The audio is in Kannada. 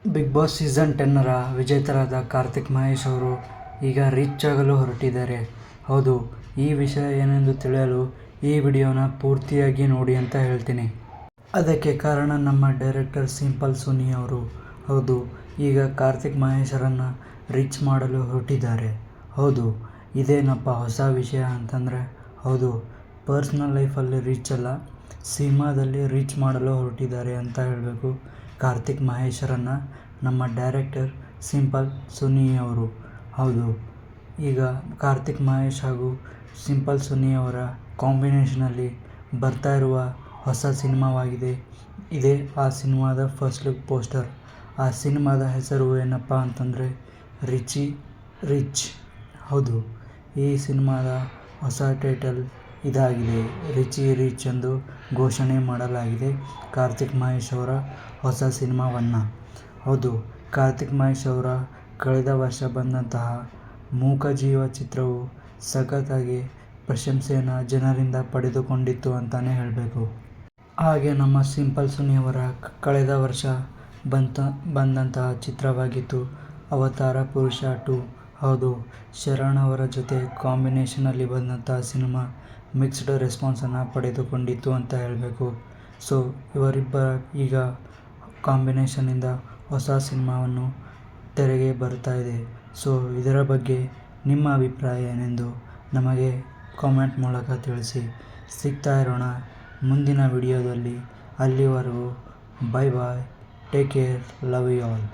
ಬಿಗ್ ಬಾಸ್ ಸೀಸನ್ 10ರ ವಿಜೇತರಾದ ಕಾರ್ತಿಕ್ ಮಹೇಶ್ ಅವರು ಈಗ ರಿಚ್ ಆಗಲು ಹೊರಟಿದ್ದಾರೆ. ಹೌದು, ಈ ವಿಷಯ ಏನೆಂದು ತಿಳಿಯಲು ಈ ವಿಡಿಯೋನ ಪೂರ್ತಿಯಾಗಿ ನೋಡಿ ಅಂತ ಹೇಳ್ತೀನಿ. ಅದಕ್ಕೆ ಕಾರಣ ನಮ್ಮ ಡೈರೆಕ್ಟರ್ ಸಿಂಪಲ್ ಸುನಿ ಅವರು. ಹೌದು, ಈಗ ಕಾರ್ತಿಕ್ ಮಹೇಶರನ್ನು ರಿಚ್ ಮಾಡಲು ಹೊರಟಿದ್ದಾರೆ. ಹೌದು, ಇದೇನಪ್ಪ ಹೊಸ ವಿಷಯ ಅಂತಂದರೆ, ಹೌದು, ಪರ್ಸ್ನಲ್ ಲೈಫಲ್ಲಿ ರಿಚ್ ಅಲ್ಲ, ಸಿನಿಮಾದಲ್ಲಿ ರಿಚ್ ಮಾಡಲು ಹೊರಟಿದ್ದಾರೆ ಅಂತ ಹೇಳಬೇಕು ಕಾರ್ತಿಕ್ ಮಹೇಶರನ್ನು ನಮ್ಮ ಡೈರೆಕ್ಟರ್ ಸಿಂಪಲ್ ಸುನಿ ಅವರು. ಹೌದು, ಈಗ ಕಾರ್ತಿಕ್ ಮಹೇಶ್ ಹಾಗೂ ಸಿಂಪಲ್ ಸುನಿ ಅವರ ಕಾಂಬಿನೇಷನಲ್ಲಿ ಬರ್ತಾ ಇರುವ ಹೊಸ ಸಿನಿಮಾವಾಗಿದೆ. ಇದೇ ಆ ಸಿನಿಮಾದ ಫಸ್ಟ್ ಲುಕ್ ಪೋಸ್ಟರ್. ಆ ಸಿನಿಮಾದ ಹೆಸರು ಏನಪ್ಪ ಅಂತಂದರೆ ರಿಚಿ ರಿಚ್. ಹೌದು, ಈ ಸಿನಿಮಾದ ಹೊಸ ಟೈಟಲ್ ಇದಾಗಿದೆ. ರಿಚಿ ರಿಚ್ ಎಂದು ಘೋಷಣೆ ಮಾಡಲಾಗಿದೆ ಕಾರ್ತಿಕ್ ಮಹೇಶ್ ಅವರ ಹೊಸ ಸಿನಿಮಾವನ್ನು. ಹೌದು, ಕಾರ್ತಿಕ್ ಮಹೇಶ್ ಅವರ ಕಳೆದ ವರ್ಷ ಬಂದಂತಹ ಮೂಕಜೀವ ಚಿತ್ರವು ಸಖತ್ತಾಗಿ ಪ್ರಶಂಸೆಯನ್ನು ಜನರಿಂದ ಪಡೆದುಕೊಂಡಿತ್ತು ಅಂತಲೇ ಹೇಳಬೇಕು. ಹಾಗೆ ನಮ್ಮ ಸಿಂಪಲ್ ಸುನಿ ಅವರ ಕಳೆದ ವರ್ಷ ಬಂದಂತಹ ಚಿತ್ರವಾಗಿತ್ತು ಅವತಾರ ಪುರುಷ 2. ಹೌದು, ಶರಣ್ ಅವರ ಜೊತೆ ಕಾಂಬಿನೇಷನಲ್ಲಿ ಬಂದಂತಹ ಸಿನಿಮಾ ಮಿಕ್ಸ್ಡ್ ರೆಸ್ಪಾನ್ಸನ್ನು ಪಡೆದುಕೊಂಡಿತ್ತು ಅಂತ ಹೇಳಬೇಕು. ಸೊ ಇವರಿಬ್ಬರ ಈಗ ಕಾಂಬಿನೇಷನ್ನಿಂದ ಹೊಸ ಸಿನಿಮಾವನ್ನು ತೆರೆಗೆ ಬರ್ತಾ ಇದೆ. ಸೊ ಇದರ ಬಗ್ಗೆ ನಿಮ್ಮ ಅಭಿಪ್ರಾಯ ಏನೆಂದು ನಮಗೆ ಕಾಮೆಂಟ್ ಮೂಲಕ ತಿಳಿಸಿ. ಸಿಗ್ತಾ ಇರೋಣ ಮುಂದಿನ ವಿಡಿಯೋದಲ್ಲಿ. ಅಲ್ಲಿವರೆಗೂ bye bye, take care, love you all.